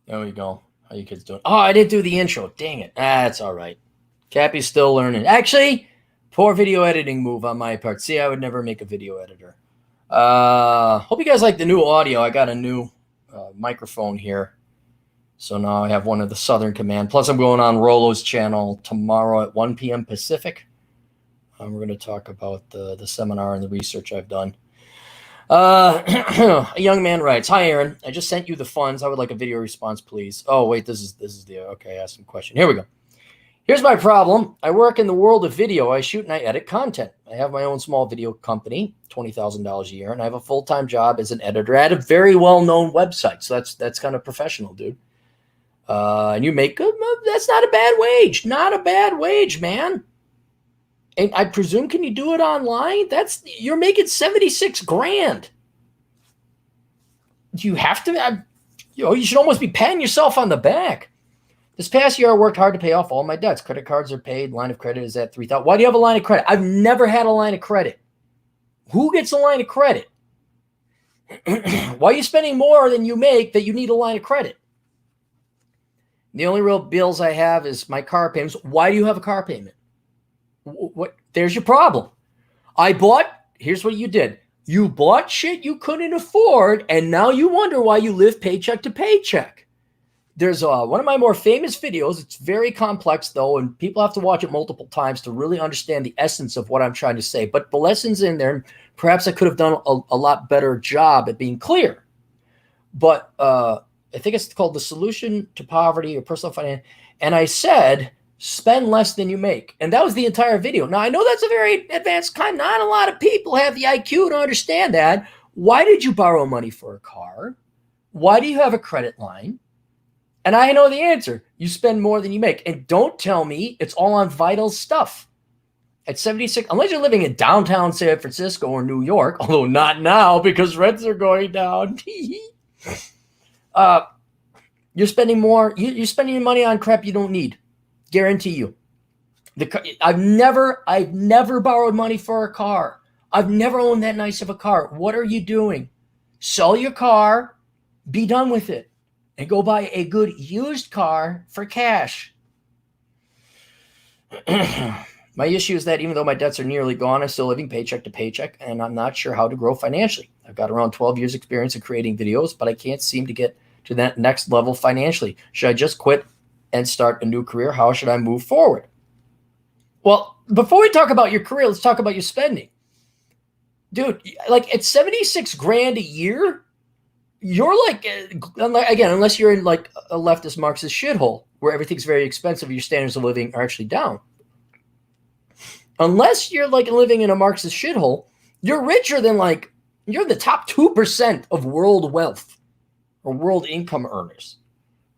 There we go. How you kids doing? Oh, I didn't do the intro. Dang it. That's all right. Cappy's still learning. Actually, poor video editing move on my part. See, I would never make a video editor. Hope you guys like the new audio. I got a new microphone here. So now I have one of the Southern Command. Plus, I'm going on Rolo's channel tomorrow at 1 p.m. Pacific. We're going to talk about the seminar and the research I've done. A young man writes, "Hi, Aaron. I just sent you the funds. I would like a video response, please." Oh, wait, this is the okay. I asked him a question. Here we go. Here's my problem. I work in the world of video. I shoot and I edit content. I have my own small video company, $20,000 a year, and I have a full-time job as an editor at a very well-known website. So that's kind of professional, dude. And you make good. That's not a bad wage. Not a bad wage, man. And I presume, can you do it online? You're making 76 grand. You have to, you should almost be patting yourself on the back. This past year, I worked hard to pay off all my debts. Credit cards are paid. Line of credit is at $3,000. Why do you have a line of credit? I've never had a line of credit. Who gets a line of credit? Why are you spending more than you make that you need a line of credit? The only real bills I have is my car payments. Why do you have a car payment? What? There's your problem. Here's what you did. You bought shit you couldn't afford, and now you wonder why you live paycheck to paycheck. There's one of my more famous videos. It's very complex, though, and people have to watch it multiple times to really understand the essence of what I'm trying to say. But the lessons in there, perhaps I could have done a lot better job at being clear. But I think it's called The Solution to Poverty or Personal Finance. And I said, spend less than you make. And that was the entire video. Now, I know that's a very advanced kind. Not a lot of people have the IQ to understand that. Why did you borrow money for a car? Why do you have a credit line? And I know the answer. You spend more than you make. And don't tell me it's all on vital stuff. At 76, unless you're living in downtown San Francisco or New York, although not now because rents are going down. You're spending more. You're spending your money on crap you don't need. Guarantee you. I've never borrowed money for a car. I've never owned that nice of a car. What are you doing? Sell your car, be done with it, and go buy a good used car for cash. My issue is that even though my debts are nearly gone, I'm still living paycheck to paycheck, and I'm not sure how to grow financially. I've got around 12 years experience in creating videos, but I can't seem to get to that next level financially. Should I just quit and start a new career? How should I move forward? Well, before we talk about your career, let's talk about your spending. Dude, like at 76 grand a year, you're like, again, unless you're in like a leftist Marxist shithole where everything's very expensive, your standards of living are actually down. Unless you're like living in a Marxist shithole, you're richer than you're in the top 2% of world wealth or world income earners.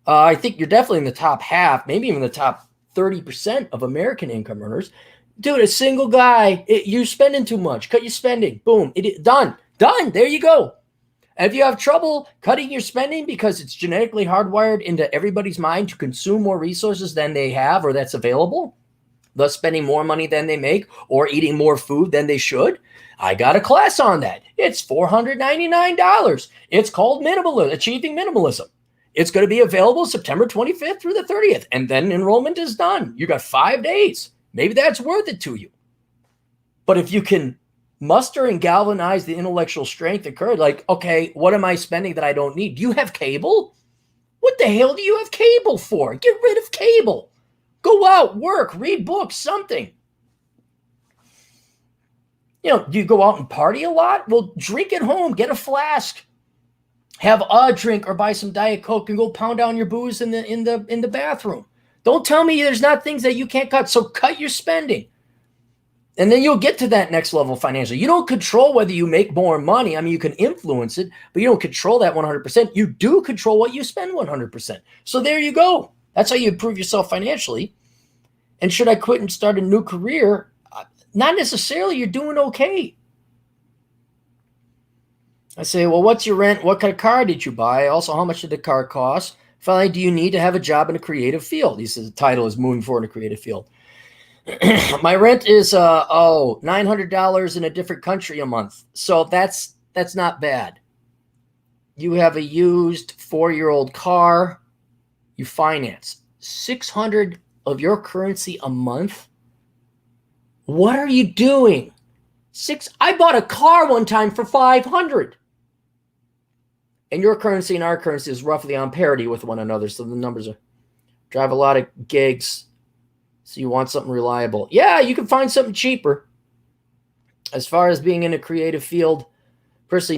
I think you're definitely in the top half, maybe even the top 30% of American income earners. Dude, a single guy, you're spending too much. Cut your spending. Boom. Done. There you go. And if you have trouble cutting your spending because it's genetically hardwired into everybody's mind to consume more resources than they have or that's available, thus spending more money than they make or eating more food than they should, I got a class on that. It's $499. It's called Achieving Minimalism. It's going to be available September 25th through the 30th, and then enrollment is done. You got 5 days. Maybe that's worth it to you. But if you can muster and galvanize the intellectual strength and courage, like, okay, what am I spending that I don't need? Do you have cable? What the hell do you have cable for? Get rid of cable. Go out, work, read books, something. Do you go out and party a lot? Well, drink at home. Get a flask. Have a drink or buy some Diet Coke and go pound down your booze in the bathroom. Don't tell me there's not things that you can't cut. So cut your spending. And then you'll get to that next level financially. You don't control whether you make more money. I mean, you can influence it, but you don't control that 100%. You do control what you spend 100%. So there you go. That's how you improve yourself financially. And should I quit and start a new career? Not necessarily. You're doing okay. I say, well, what's your rent? What kind of car did you buy? Also, how much did the car cost? Finally, do you need to have a job in a creative field? He says the title is Moving Forward in a Creative Field. My rent is $900 in a different country a month. So that's not bad. You have a used 4-year-old car. You finance 600 of your currency a month. What are you doing? I bought a car one time for 500. And your currency and our currency is roughly on parity with one another. So the numbers are, drive a lot of gigs. So you want something reliable. Yeah, you can find something cheaper. As far as being in a creative field, I personally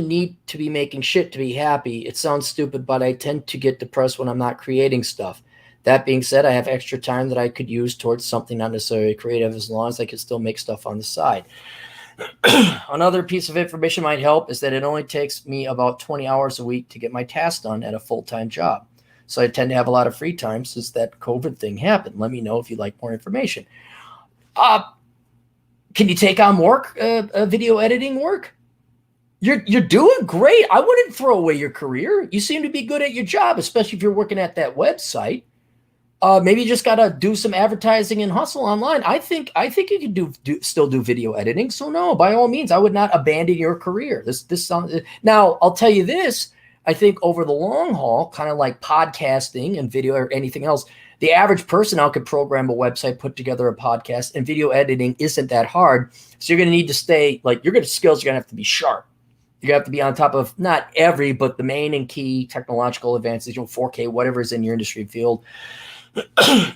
need to be making shit to be happy. It sounds stupid, but I tend to get depressed when I'm not creating stuff. That being said, I have extra time that I could use towards something not necessarily creative, as long as I can still make stuff on the side. Another piece of information might help is that it only takes me about 20 hours a week to get my tasks done at a full-time job. So I tend to have a lot of free time since that COVID thing happened. Let me know if you'd like more information. Can you take on more video editing work? You're doing great. I wouldn't throw away your career. You seem to be good at your job, especially if you're working at that website. Maybe you just got to do some advertising and hustle online. I think you can still do video editing. So no, by all means, I would not abandon your career. This sounds, now I'll tell you this. I think over the long haul, kind of like podcasting and video or anything else, the average person now could program a website, put together a podcast, and video editing isn't that hard. So you're going to need to stay, like, your skills are going to have to be sharp. You're going to have to be on top of not every, but the main and key technological advances, 4K, whatever is in your industry field.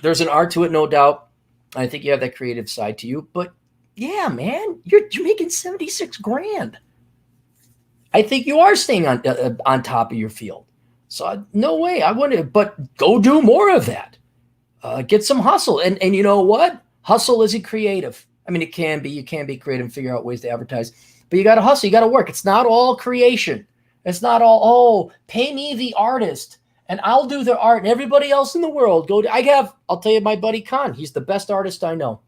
There's an art to it, no doubt. I think you have that creative side to you. But yeah, man, you're making 76 grand. I think you are staying on top of your field. So no way, I wouldn't. But go do more of that. Get some hustle, and you know what? Hustle isn't creative. I mean, it can be. You can be creative and figure out ways to advertise, but you got to hustle. You got to work. It's not all creation. It's not all. Pay me the artist, and I'll do the art. And everybody else in the world I'll tell you, my buddy Khan. He's the best artist I know.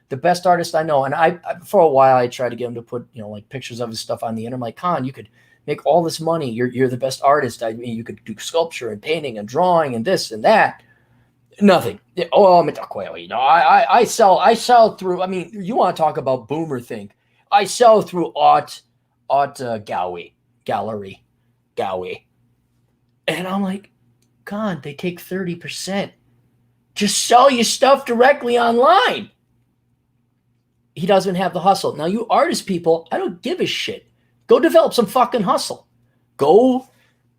The best artist I know. And I for a while I tried to get him to put like pictures of his stuff on the internet. I'm like, Khan, you could make all this money. You're the best artist. I mean, you could do sculpture and painting and drawing and this and that. Nothing. I sell through. I mean, you want to talk about boomer thing? I sell through art gallery, and I'm like, God, they take 30%. Just sell your stuff directly online. He doesn't have the hustle. Now, you artist people, I don't give a shit. Go develop some fucking hustle. Go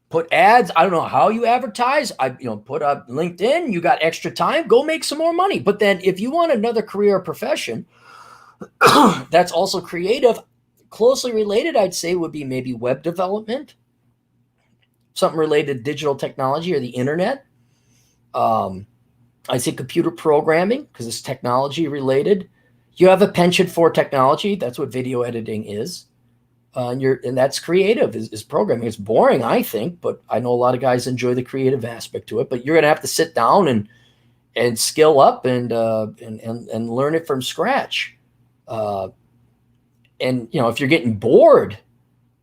put ads. I don't know how you advertise. Put up LinkedIn. You got extra time. Go make some more money. But then if you want another career or profession that's also creative, closely related, I'd say would be maybe web development, something related to digital technology or the internet. I'd say computer programming because it's technology related. You have a penchant for technology. That's what video editing is. And that's creative is programming. It's boring, I think, but I know a lot of guys enjoy the creative aspect to it. But you're going to have to sit down and skill up and learn it from scratch. And if you're getting bored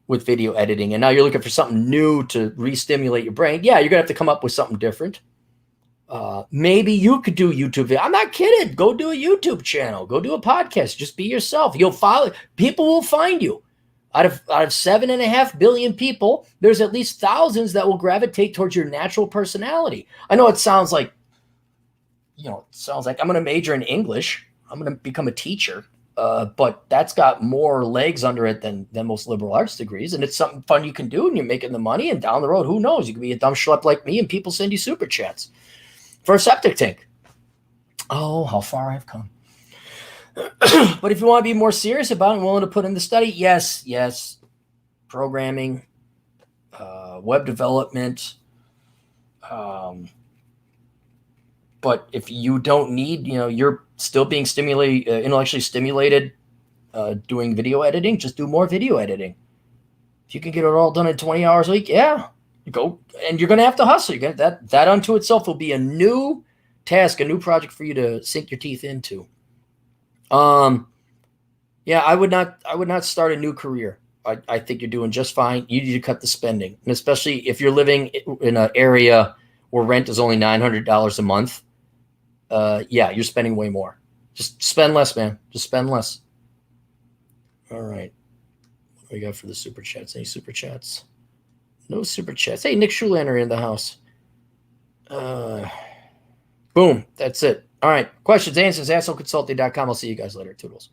with video editing and now you're looking for something new to re-stimulate your brain, yeah, you're going to have to come up with something different. Maybe you could do YouTube video. I'm not kidding. Go do a YouTube channel. Go do a podcast. Just be yourself. You'll follow. People will find you. Out of 7.5 billion people, there's at least thousands that will gravitate towards your natural personality. I know it sounds like, I'm going to major in English. I'm going to become a teacher. But that's got more legs under it than most liberal arts degrees. And it's something fun you can do, and you're making the money. And down the road, who knows? You could be a dumb schlep like me, and people send you super chats for a septic tank. Oh, how far I've come. But if you want to be more serious about it and willing to put in the study, yes. Programming, web development. But if you don't need, you're still being intellectually stimulated, doing video editing, just do more video editing. If you can get it all done in 20 hours a week, yeah, go. And you're going to have to hustle. That unto itself will be a new task, a new project for you to sink your teeth into. Yeah, I would not start a new career. I think you're doing just fine. You need to cut the spending, and especially if you're living in an area where rent is only $900 a month. Yeah, you're spending way more. Just spend less, man. Just spend less. All right. What do we got for the super chats? Any super chats? No super chats. Hey, Nick Schulander in the house. Boom. That's it. All right. Questions, answers, assholeconsulting.com. I'll see you guys later. Toodles.